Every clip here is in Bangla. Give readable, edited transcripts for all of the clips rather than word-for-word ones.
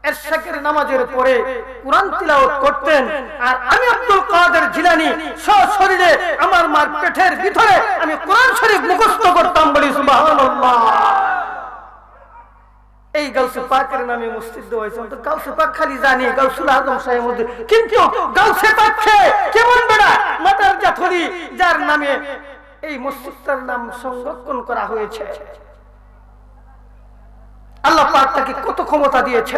এশাকের নামাজের পরে কুরআন তিলাওয়াত করতেন, আর আমি আব্দুল কাদের জিলানী সশরীরে আমার মার পেটের ভিতরে আমি কোরআন শরীফ মুখস্থ করতাম। বলি সুবহানাল্লাহ। এই গাউসে পাকের নামে মসজিদ হয়েছে। তো গাউসে পাক খালি জানি গাউসুল আজম সাহেব মধ্যে, কিন্তু গাউসে পাককে কেমন বেড়া মাতার জাথরি যার নামে এই মসজিদটার নাম সংরক্ষণ করা হয়েছে। আল্লাহ পাক তাকে কত ক্ষমতা দিয়েছে,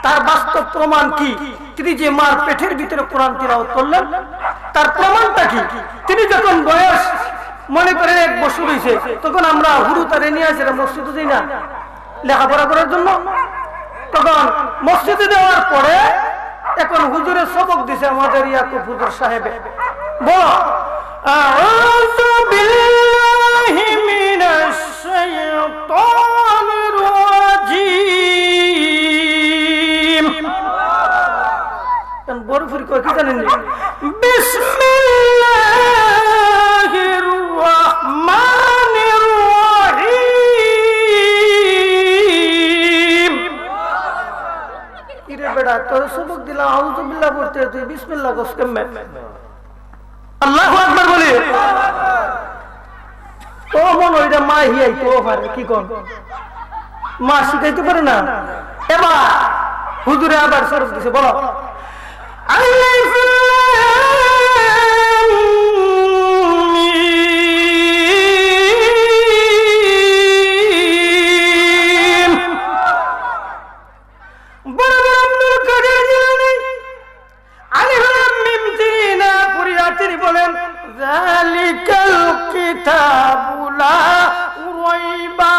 তার বাস্তব প্রমাণ কি? তিনি যে মার পেটের ভিতরে কোরআন তিলাওয়াত করলেন, তার প্রমাণটা কি? তিনি যখন বয়স মনে করেন 1 বছর হয়েছে, তখন আমরা হুরুতারে নিয়ে আসি মসজিদে যাই না লেখাপড়া করার জন্য। তখন মসজিদে দেওয়ার পরে এখন হুজুরের সবক দিছে আমাদের ইয়াকুব হুজুর সাহেব। বল আউযু বিল্লাহি মিনাশ শাইতানির রাজীম। বড় ফুরি কই কি জানেন? বিসমিল্লাহির রাহমানির রাহিম। ইরে বেটা তোর সবক দিলাম আউযু বিল্লাহ পড়তে, তুই বিসমিল্লাহ কস কেমনে? আল্লাহু আকবার বলি। ও মন ওইটা মা হিয়াই তো পারে, কি কোন মা শিখাইতে পারে না। এবার হুজুরে আবার সরব দিছে, বলো আলিফ লাম মিম। বড় বড় আব্দুল কাদের জিলানী আলিফ লাম মিম তিনা পুরিয়াতিনি বলেন যালিকাল কিতাবু লা রাইবা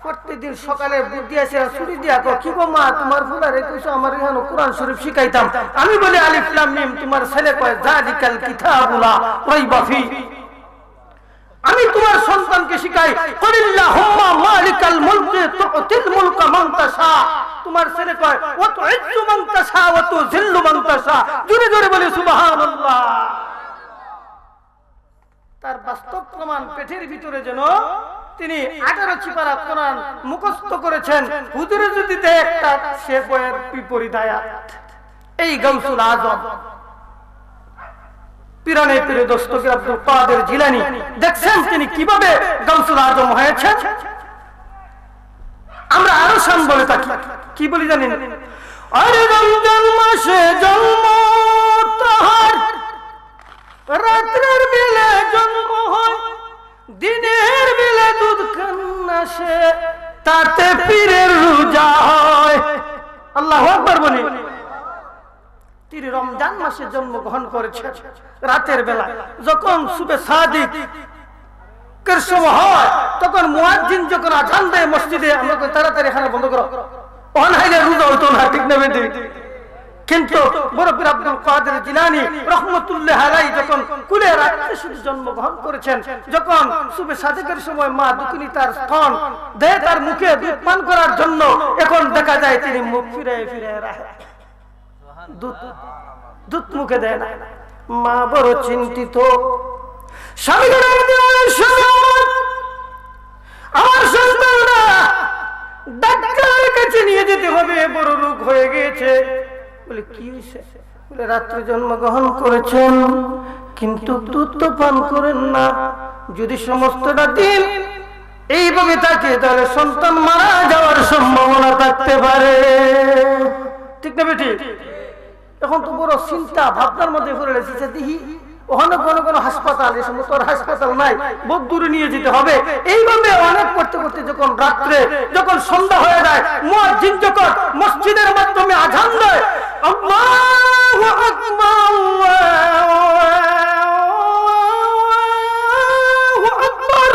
প্রতিদিন সকালে বুদ্ধি আছে ছুটি দিয়া কি গো মা তোমার ফুলারে কইছো আমার এখানে কোরআন শরীফ শিখাইতাম। আমি বলি আলিফ লাম মিম, তোমার ছেলে কয় যালিকাল কিতাবু লা রাইবা ফি। আমি তোমার সন্তানকে শিখাই কুলিল্লাহুম্মা মালিকাল মুলকি তুতিল মুলকা মান তাশা। তোমার ছেলে কয় ওয়া তুইজ্জু মান তাশা ওয়া তুযিল্লু মান তাশা। জোরে জোরে বলি সুবহানাল্লাহ। তার বাস্তব প্রমাণ পেটের ভিতরে যেন তিনি 18 চিপারা কোরআন মুখস্থ করেছেন। হুজুরে যদি দেয় একটা, সে বইয়ের বিপরীত আয়াত। এই গাউসুল আজম পিরানে পীরে দস্তগীর আব্দুল কাদের জিলানী, দেখছেন তিনি কিভাবে গাউসুল আজম হয়েছে। আমরা আরো শান বলে থাকি, কি বলি জানেন? আরে রমজান মাসে জন্ম তাহার, রাতের বেলা জন্ম হয়, দিনের বেলা দুধ খান্না সে, তাতে পীরের রোজা হয়। আল্লাহু আকবার বলি। তিনি রমজান মাসে জন্মগ্রহণ করেছেন। রাতের বেলা যখন সুবে সাদিক এর সময় হয়, তখন মুয়াজ্জিন যখন আযান দেয় মসজিদে, আমরা কই তাড়াতাড়ি এখানে বন্ধ করো, ওখানে হাইলে রোজা হইতো না, ঠিক না বেটি? কিন্তু বড় পীর আব্দুল কাদের জিলানী রহমাতুল্লাহ আলাইহি যখন কুলে রাতে শুধু জন্মগ্রহণ করেছেন, যখন সুবে সাদিকের সময় মা দুকিনী তার স্তন দেয় তার মুখে দুধ পান করার জন্য, এখন দেখা যায় তিনি মুখ ফিরে ফিরে রাখে, দুধ মুখে দেয় না। মা বড় চিন্তিত, আমার সন্তানরা ডাক্তারের কাছে নিয়ে যেতে হবে, বড় রোগ হয়ে গিয়েছে। বলে কি হয়েছে? বলে রাত্রে জন্মগ্রহণ করেছেন, কিন্তু দুধ তো পান করেন না। যদি সমস্তটা দিন এইভাবে থাকে, তাহলে সন্তান মারা যাওয়ার সম্ভাবনা থাকতে পারে, ঠিক না বেটি? এখন তো বড় চিন্তা ভাবনার মধ্যে পড়ে গেছে। দেখি ওখানে কোনো কোনো হাসপাতাল, এই সমস্ত হাসপাতাল নাই, বহু দূরে নিয়ে যেতে হবে। এইভাবে অনেক করতে করতে যখন রাত্রে যখন সন্ধ্যা হয়ে যায়, মুয়াজ্জিন যখন মসজিদের মাধ্যমে আযান দেয়, আল্লাহু আকবার আল্লাহু আকবার,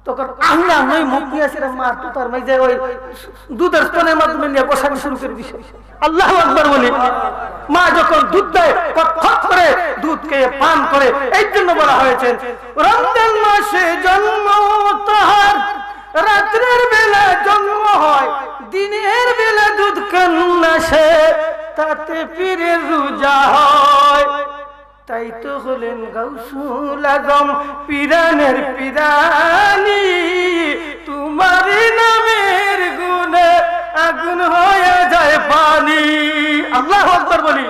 তখন আল্লাহ নই মুখ নিয়ে আসে মা তো তার মাঝে ওই দুধের স্তনের মাধ্যমে নিয়ে বসানো শুরু করে দিছে। আল্লাহু আকবার বলি। মা যখন দুধ দেয় কটখট করে দুধ খেয়ে পান করে। এই জন্য বলা হয়েছে রমজান মাসে জন্ম তাহার, রাত্রের বেলা জন্ম হয়, দিনের বেলা দুধ কান্না সে, তাতে পীরের রোজা হয়। তাই তো হলেন গাউসুল আজম পিরানের পিরানি, তোমার নামের গুণে আগুন হয়ে যায় পানি। আল্লাহু আকবার বলি।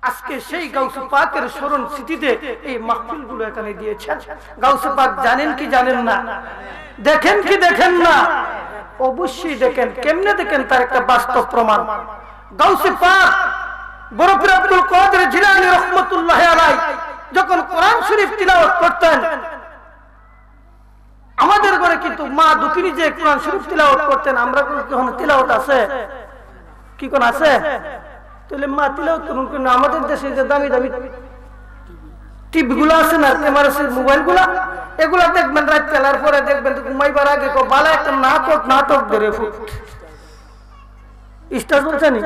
আজকে সেই গাউসে পাকের স্মরণ স্মৃতিতে এই মাহফিলগুলো এখানে দিয়েছেন। গাউসে পাক জানেন কি জানেন না? দেখেন কি দেখেন না? অবশ্যই দেখেন। কেমনে দেখেন তার একটা বাস্তব প্রমাণ। গাউসে পাক বড় পীর আব্দুল কাদের জিলানী রাহমাতুল্লাহি আলাইহি যখন কোরআন শরীফ তিলাওয়াত করতেন, আমাদের ঘরে কিন্তু মা দুকিনী যে কোরআন শরীফ তিলাওয়াত করতেন, আমরা যখন তিলাওয়াত আছে কি কোন আছে? তাহলে মা তিলাওয়াত করুন, কিন্তু আমাদের দেশে যে দামি দামি টিভি গুলো আছে না, ক্যামেরা আছে, মোবাইল গুলা, এগুলা দেখবেন রাত খেলার পরে দেখবেন ঘুমাইবার আগে বালা একটা নাটক ধরে ফুট স্টার চলছে নি,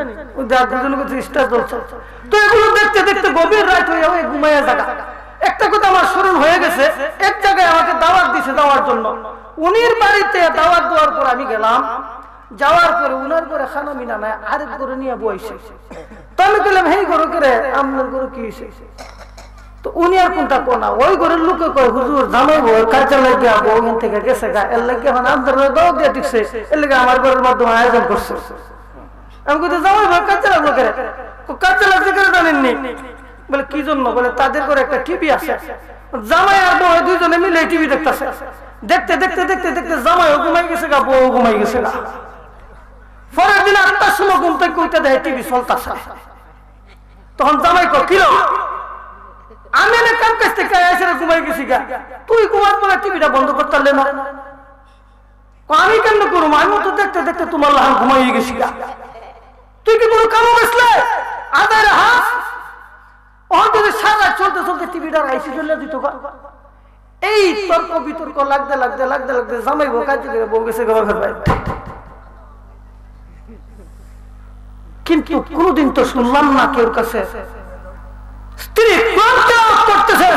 স্টার চলছে। তো এগুলো দেখতে দেখতে গভীর রাত হয়ে যাবে, ঘুমাইয়া জায়গা। একটা কথা আমার স্মরণ হয়ে গেছে, এক জায়গায় আমাকে দাওয়াত দিছে যাওয়ার জন্য। উনির বাড়িতে দাওয়াত দেওয়ার পর আমি গেলাম, যাওয়ার পরে উনার ঘরে খানা মিনা নাই, আরেক ঘরে নিয়ে বইছে। তো আমি বললাম, হেই ঘরে করে আপনার ঘরে কি হয়েছে? তো উনি আর কোনটা কোনা, ওই ঘরের লোকে কয় হুজুর জামাই বউ কাজে লাগিয়া বউ ওখান থেকে গেছে গা, এর লাগে এখন আপনার দাওয়াত দিয়ে দিচ্ছে, এর লাগে আমার ঘরের মাধ্যমে আয়োজন করছে। আমি কইতে জামাই বউ কাজে লাগলো করে, কাজে লাগছে করে জানেননি? বলে কি জন্য? বলে তাদের ঘরে একটা টিভি আছে, জামাই আর বউ দুইজনে মিলে টিভি দেখতেছে। দেখতে দেখতে দেখতে দেখতে জামাইও ঘুমাই গেছে গা, বউ ঘুমাই গেছে গা। পরের দিন 8টার সময় ঘুম থেকে উঠে দেয় টিভি চলতেছে। তখন জামাই কয় কিলো আমি না কাম কাজ থেকে এসে ঘুমাই গেছি গা, তুই ঘুমার পরে টিভিটা বন্ধ করতে পারলে না? আমি কেন করবো? আমি তো দেখতে দেখতে তোমার লাহান ঘুমাই গেছি গা, তুই কি কোনো কামও গেছলে আদায় হাস সারা চলতে চলতে টিভিটা আইসি চলে দিত গা। এই তর্ক বিতর্ক লাগতে লাগতে লাগতে লাগতে জামাই বউ কাজ করে বউ গেছে ঘর বাইরে। কিন্তু কোনদিন তো শুনলাম না কেউ কাছে স্ত্রী কোরআন তেলাওয়াত করতেছেন,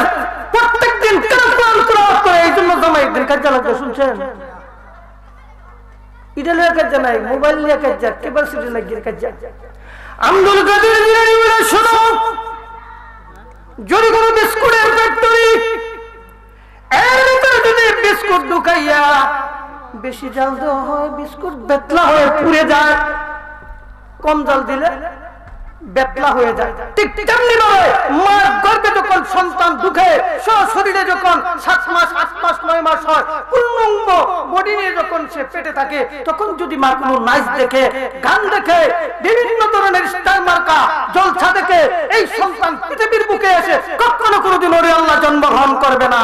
প্রত্যেকদিন কেন কোরআন তেলাওয়াত করে? এই জন্য জামাই একদিন কাজে লাগতে শুনছেন। এটা লিয়ে কাজে নাই, মোবাইল লিয়ে কাজে, কেবল সিটি লাগিয়ে কাজে। আব্দুল কাদের জিলানী বলে, শোনো, যদি কোনো বিস্কুটের ফ্যাক্টরি এর ভিতরে যদি বিস্কুট ঢুকাইয়া বেশি জাল দেওয়া হয়, বিস্কুট বেতলা হয়ে পুড়ে যায়। কম জাল দিলে বেতলা হয়ে যায়। ঠিক তেমনি ভাবে মার গর্ভে যখন সন্তান ঢুকে, শরীরে যখন 7 মাস 8 মাস 9 মাস হয়, পূর্ণাঙ্গ বডি নিয়ে যখন সে পেটে থাকে, তখন যদি মা কোনো নাচ দেখে, গান দেখে, বিভিন্ন ধরনের স্টার মার্কা জলসা দেখে, এই সন্তান পৃথিবীর বুকে এসে কখনো কোনোদিন ওরে আল্লাহ জন্মগ্রহণ করবে না।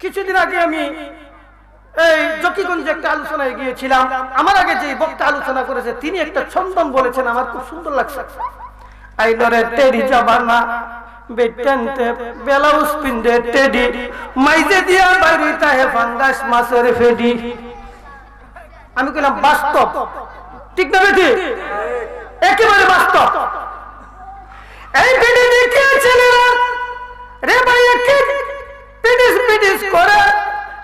কিছুদিন আগে আমি এই জকিগঞ্জে একটা আলোচনায় গিয়েছিলাম। আমার আগে যে বক্তা আলোচনা করেছে তিনি একটা ছন্দন বলেছেন, আমার খুব সুন্দর লাগছে। আইনরে টেডি জাবানা বেটেনতে বেলাউস পিন্দে টেডি মাইজে দিয়া বাইরিতা হে ফাঙ্গাস মাছের ফেডি। আমি কইলাম বাস্তব, ঠিক না বেটি? একেবারে বাস্তব। এই ফেডি দেখে ছেলেরা রে ভাই কি পিডিস পিডিস করে,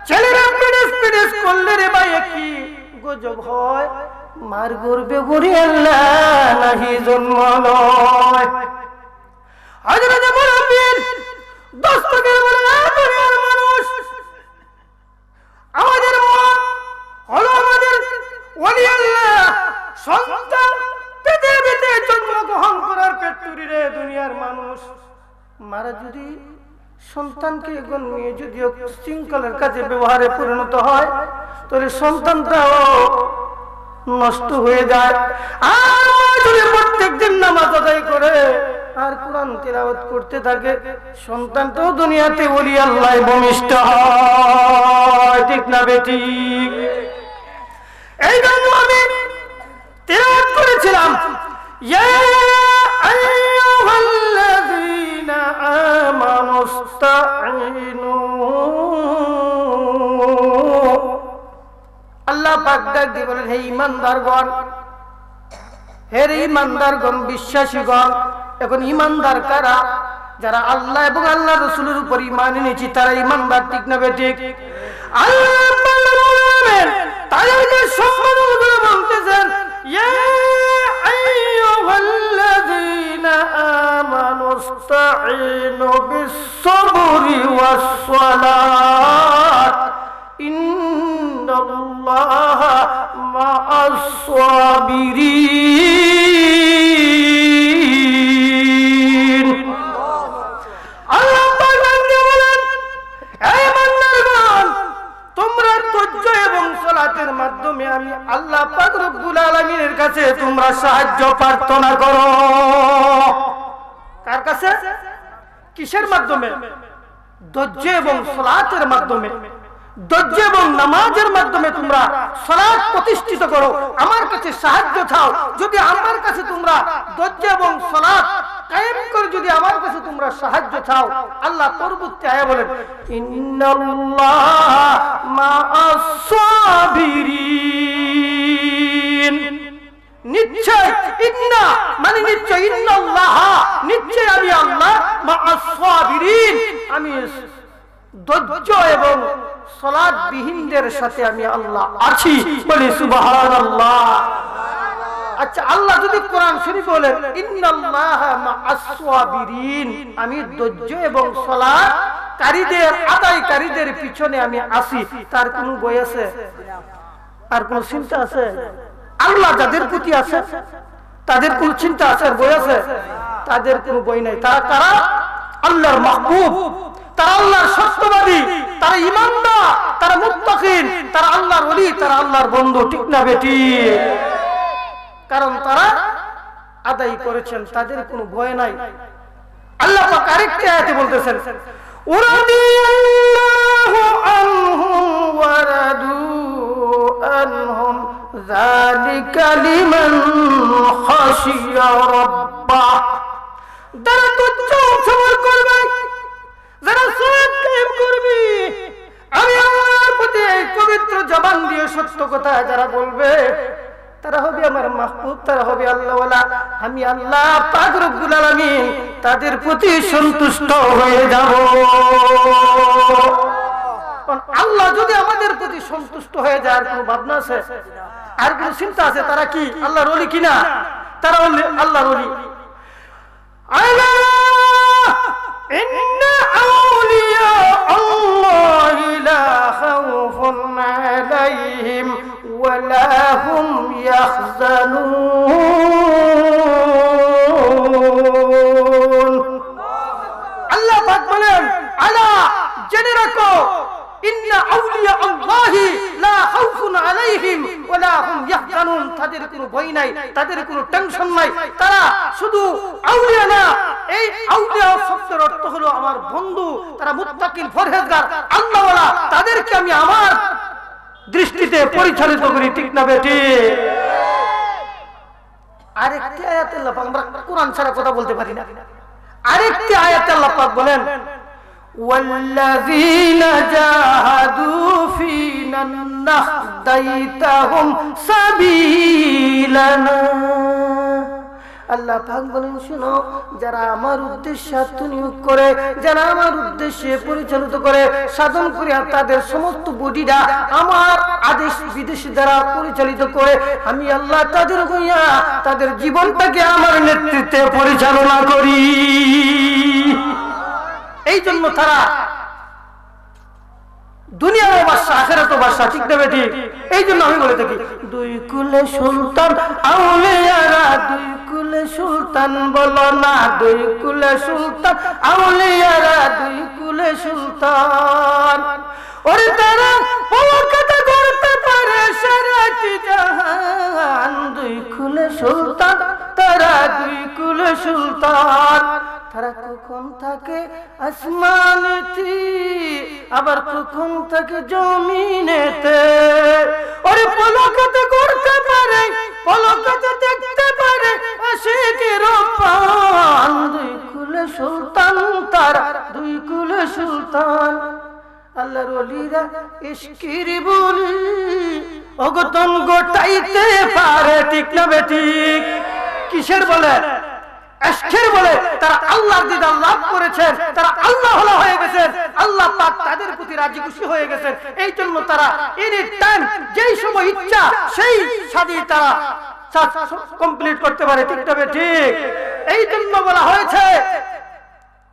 ছেলেরা পিডিস পিডিস করলে রে ভাই কি গজব হয়। মার গর্বে গরি আল্লাহ নাহি জন্ম লয়। হযরত মুরাব্বির দস্তকের বলে দুনিয়ার মানুষ, আমাদের মা হলো আমাদের ওলি আল্লাহ। সন্তান পৃথিবীতে জন্মগ্রহণ করার পেটুরি রে দুনিয়ার মানুষ। মারা যদি সন্তানকে নিয়ে যদি শৃঙ্খলার কাজে ব্যবহারে পরিণত হয়, তাহলে সন্তানটাও নষ্ট হয়ে যায়। আর যদি প্রত্যেকদিন নামাজ আদায় করে আর কোরআন তিলাওয়াত করতে থাকে, সন্তানটাও দুনিয়াতে ওলি আল্লাহ ভূমিষ্ঠ হয়, ঠিক না বেটি? এই জন্য আমি তিলাওয়াত করেছিলাম, ইয়া আইয়ুহাল্লাযীনা আমানুস্তাঈনু। আল্লাহ পাক ডাক দিয়ে বলেন, হে ঈমানদারগণ, হে ঈমানদারগণ, বিশ্বাসীগণ। এখন ঈমানদার কারা? যারা আল্লাহ এবং আল্লাহ রাসূলের উপর ঈমান এনেছে, তারা ঈমানদার, ঠিক না বেঠিক? আল্লাহ বলেন তাদেরকে সম্মান করে ইয়া আইয়ুহাল্লাযীনা আমানু ইসতাঈনু বিস-সাবরি ওয়াস-সালাত ইন্নাল্লাহা মা'আস-সাবিরিন। আল্লাহ বলেন, হে বান্দাগণ, তোমরা ধৈর্য এবং সালাতের মাধ্যমে আমি আল্লাহ পাক রব্বুল আলামিনের কাছে তোমরা সাহায্য প্রার্থনা করো। কার কাছে? কিসের মাধ্যমে? ধৈর্য এবং সালাতের মাধ্যমে। ধৈর্য এবং নামাজের মাধ্যমে তোমরা সালাত প্রতিষ্ঠিত করো, আমার কাছে সাহায্য চাও। যদি আমার কাছে তোমরা ধৈর্য এবং সালাত কায়েম করে যদি আমার কাছে তোমরা সাহায্য চাও, আল্লাহ পরবর্তী আয়াতে বলেন ইন্নাল্লাহা মা'আস-সাবিরিন। নিশ্চয় ইন্না মানে নিশ্চয়, ইন্নাল্লাহা নিশ্চয় আমি আল্লাহ, মা'আস-সাবিরিন আমি ধৈর্য এবং সালাত বিহীনদের সাথে আমি আল্লাহ আছি। বলি সুবহানাল্লাহ। আচ্ছা, আল্লাহ যদি কোরআন শরীফ বলেন ইন্নাল্লাহা মা'আস-সাবিরিন, আমি ধৈর্য এবং সালাত কারীদের আদায়কারীদের পিছনে আমি আছি, তার কোনো বই আছে? আর কোন চিন্তা আছে? আল্লাহ যাদের প্রতি আছে তাদের কোন চিন্তা আছে, বই আছে? তাদের কোনো বই নাই। তারা কারা? আল্লাহর মাহবুব, তারা আল্লাহর সত্যবাদী, তারা ঈমানদার, তারা মুত্তাকিন, তারা আল্লাহর ওলি, তারা আল্লাহর বন্ধু। ঠিক না বেটি? কারণ তারা আদায় করেছেন, তাদের কোনো ভয় নাই। আল্লাহ পাক আরেকটি আয়াতে বলতেছেন রাদিয়াল্লাহু আনহুম ওয়া রাদু আনহুম যালিকা লিমান খাশিয়া রাব্বাহ। যারা ধৈর্য সবর করবে, যারা সালাত কায়েম করবে, আমি আল্লাহর প্রতি এই পবিত্র জবান দিয়ে সত্য কথা যারা বলবে, তারা হবে আমার মাহবুব, তারা হবে আল্লাহওয়ালা। আমি আল্লাহ পাক রব্বুল আলামিন তাদের প্রতি সন্তুষ্ট হয়ে যাব। আল্লাহ যদি আমাদের প্রতি সন্তুষ্ট হয়ে যায়, আর কোনো ভাবনা আছে? আর কোনো চিন্তা আছে? তারা কি আল্লাহর ওলি কিনা? তারা আল্লাহর ওলি। আল্লাহ ইন্না আউলিয়া আল্লাহি লা খাউফুন আলাইহিম ওয়া লা হুম ইয়াহজানুন। আল্লাহ পাক বলেন, আলা জেনে রাখো, ইন্না আউলিয়া আল্লাহি লা খাউফুন আলাইহিম ওয়া লা হুম ইয়াহজানুন। তাদের কোনো ভয় নাই, তাদের কোনো টেনশন নাই। তারা শুধু আউলিয়া না, এই আউলিয়া শব্দের অর্থ হলো আমার বন্ধু, তারা মুত্তাকিন, পরহেজগার, আল্লাহওয়ালা। তাদেরকে আমি আমার দৃষ্টিতে পরিচালিত করি। ঠিক না বেটি? আরেকটি আয়াতে আল্লাহ পাক, আমরা কোরআন ছাড়া কথা বলতে পারি না, আরেকটি আয়াতে আল্লাহ পাক বলেন والذين جاهدوا فينا لنهدينهم سبيلنا। আল্লাহ পাক বলেন, শুনো, যারা আমার উদ্দেশ্যে আত্মনিয়োগ করে, যারা আমার উদ্দেশ্যে পরিচালিত করে, সাধন করে, তাদের সমস্ত বডিরা আমার আদেশ বিদেশ দ্বারা পরিচালিত করে, আমি আল্লাহ তাদের হইয়া তাদের জীবনটাকে আমার নেতৃত্বে পরিচালনা করি। এই জন্য তারা দুনিয়াও বাদশা, আখিরাতও বাদশা। ঠিক না বেটি? এই জন্য আমি বলে থাকি, দুই কুলে সুলতান আউলিয়ারা, দুই কুলে সুলতান বলো না, দুই কুলে সুলতান আউলিয়ারা, দুই কুলে সুলতান। ওরে তারা কথা করতে পারে সারাটি জাহান, দুই কুলে সুলতান, তারা দুই কুলে সুলতান। তারা কখন থাকে আসমানেতে, আবার কখন থাকে জমিনেতে। ওরে পলকতে করতে পারে, পলকতে দেখতে পারে আশিকের পান। দুই কুলে সুলতান, তারা দুই কুলে সুলতান। আল্লাহর ওলিরা ইশকের বলি অগতন গোটাইতে পারে। ঠিক না বেঠিক? কিসের বলে? ইশকের বলে। তারা আল্লাহর দিদার লাভ করেছেন, তারা আল্লাহ ওয়ালা হয়ে গেছেন, আল্লাহ পাক তাদের প্রতি রাজি খুশি হয়ে গেছেন। এই জন্য তারা এনি টাইম যেই সময় ইচ্ছা সেই সাদি তারা কমপ্লিট করতে পারে। ঠিক তবে ঠিক, এই জন্য বলা হয়েছে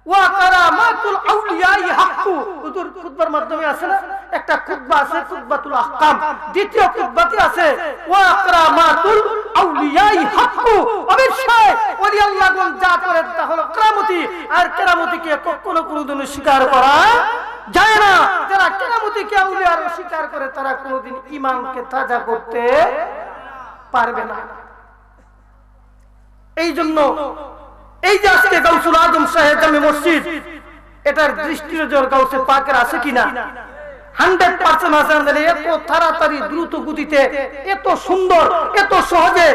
ওয়া কারামাতুল আউলিয়াই হাক্কু। হুজুর খুতবার মাধ্যমে আছে না একটা খুতবা আছে, খুতবাতুল আহকাম। দ্বিতীয় খুতবাতে আছে ওয়া কারামাতুল আউলিয়াই হাক্কু। অবশ্যই ওলি আল্লাহগণ যা করে তা হলো কেরামতি, আর কেরামতিকে কখনো কোনোদিন স্বীকার করা যায় না। যারা কেরামতিকে আউলিয়ার স্বীকার করে তারা কোনোদিন ঈমানকে তাজা করতে পারবে না। এই জন্য এই যে আজকে গাউসুল আজম সাহেব জামে মসজিদ, এটার দৃষ্টি নজর গাউসে পাকের আছে কিনা? 100% আছে। এত তাড়াতাড়ি দ্রুত গতিতে এত সুন্দর এত সহজে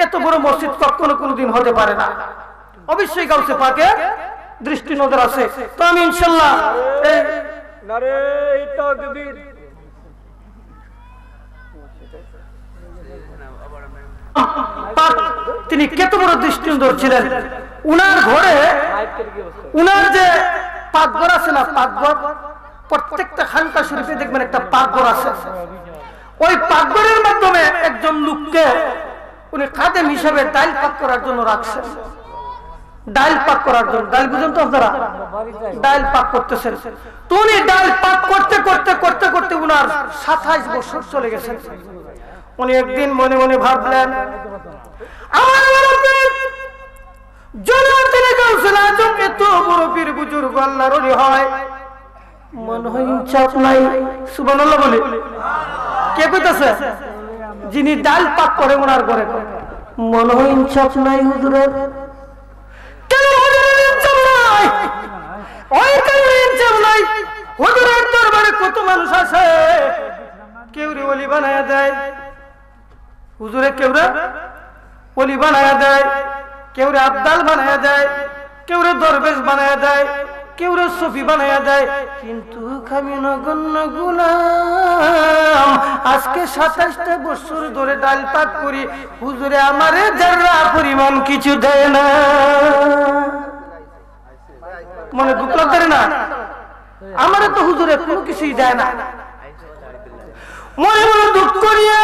এত বড় মসজিদ কখনো কোনোদিন হতে পারে না। অবশ্যই গাউসে পাকে দৃষ্টি নজর আছে। তো আমি ইনশাআল্লাহ নারে তাকবীর তিনি কত বড় দৃষ্টি নজর ছিলেন। উনার ঘরে উনার যে পাকঘর আছে না, পাকঘর প্রত্যেকটা খানকা শরীফে দেখবেন একটা পাকঘর আছে। ওই পাকঘরের মাধ্যমে একজন লোককে উনি খাদেম হিসেবে ডাল পাক করার জন্য রাখছেন। ডাল পাক করার জন্য, ডাল বুঝেন তো আপনারা, ডাল পাক করতেছেন। তো উনি ডাল পাক করতে করতে করতে করতে উনার 27 বছর চলে গেছেন। উনি একদিন মনে মনে ভাবলেন আমার জনতের গাউসুল আজম এত বড় পীর বুজুর্গ আল্লাহর ওলি হয়, মনে হয় ইনসাফ নাই। সুবহানাল্লাহ বলে কে কইতাছে? যিনি ডাল পাক করে ওনার ঘরে, মনে হয় ইনসাফ নাই হুজুরের। কেন হুজুরের ইনসাফ নাই? ওই কেন ইনসাফ নাই? হুজুরের দরবারে কত মানুষ আসে, কেউ রে ওলি বানায়া দেয়, হুজুরে কেউ রে ওলি বানায়া দেয়, কেউ রে আব্দাল বানায়া দেয়, কেউ রে দরবেশ বানায়া দেয়, কেউ রে সফি বানায়া দেয়। কিন্তু আমি নগণ্য গোলাম আজকে 27টা বছর ধরে ডাল পাক করি, হুজুরে আমারে যারা পরিমাণ কিছু দেয় না। মনে দুঃখ করে না? আমারে তো হুজুরে কোনো কিছুই দেয় না। মনে মনে দুঃখ করিয়া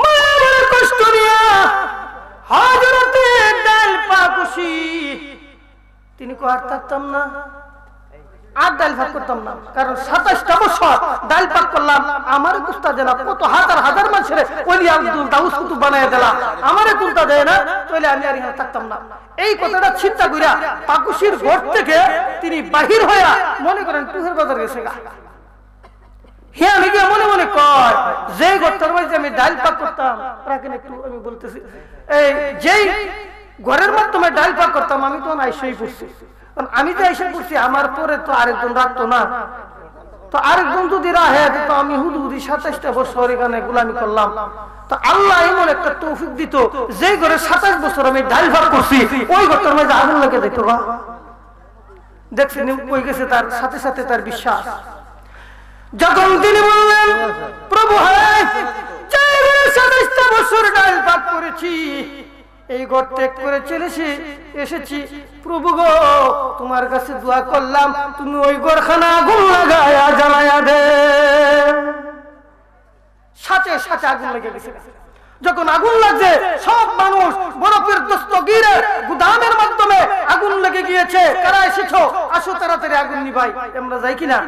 মনে মনে কষ্ট নিয়া হযরতে ডাল পাকুশি তিনি কো আর থাকতাম না, আর ডাল পাক করতাম না। কারণ 27টা বছর ডাল পাক করলাম, আমারে কুস্তা দেনা কত হাজার হাজার মানুষের ওলি আব্দুল দাউস কুতুব বানায় দিলা, আমারে কুস্তা দেয় না, তাহলে আমি আর এখানে থাকতাম না। এই কথাটা চিন্তা কইরা পাকুশির ঘর থেকে তিনি বাহির হইয়া মনে করেন টুহের বাজার গেছে গা। হ্যাঁ আমি গিয়ে মনে মনে কয় যে ঘরটার মধ্যে আমি ডাল পাক করতাম, রাখেন একটু আমি বলতেছি, এই যেই ঘরের মাধ্যমে ডাল পাক করতাম আমি তো আইসাই পড়ছি। আমি তো আইসা পড়ছি, আমার পরে তো আরেকজন রাখতো না। তো আরেকজন যদি রাহে তো আমি হুদুদি 27টা বছর এখানে গোলামি করলাম। তো আল্লাহ এমন একটা তৌফিক দিত, যে ঘরে 27 বছর আমি ডাল পাক করছি ওই ঘরটার মধ্যে আগুন লেগে যেত। দেখছেন কই গেছে তার সাথে সাথে তার বিশ্বাস। যখন তিনি বললেন প্রভু হ্যাঁ 27টা বছর ডাল পাক করেছি, এই ঘর ত্যাগ করে চলেছি এসেছি, প্রভু গো তোমার কাছে দোয়া করলাম তুমি ওই ঘরখানা আগুন লাগায়া জ্বালায়া দে। সাথে সাথে আগুন লেগে গেছে। যখন আগুন লাগছে সব মানুষ বরফের দস্তগীরের গুদামের মাধ্যমে আগুন লেগে গিয়েছে। কারা এসেছো আসো তাড়াতাড়ি আগুন নিভাই। আমরা যাই কিনা?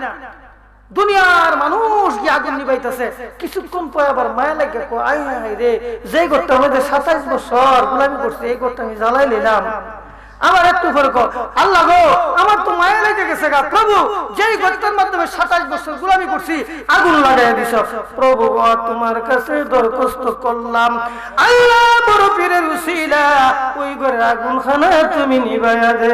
দুনিয়ার মানুষ কি আগুন নিভাইতেছে। কিছুক্ষণ পরে আবার মায়া লাগে, আয় হায় রে যে ঘরটা আমাদের 27 বছর গোলামি করছে এই ঘরটা আমি জ্বালাই নিলাম। আমার একটু ফরক আল্লাহ গো আমার তো মায়া লেগে গেছে গা, প্রভু যেই ঘরটার মাধ্যমে 27 বছর গোলামি করছি আগুন লাগাই দিছ। প্রভু তোমার কাছে দরখাস্ত করলাম আল্লাহ বড় পীরের উসিলা ওই ঘরের আগুন খানা তুমি নিভাইয়া দে।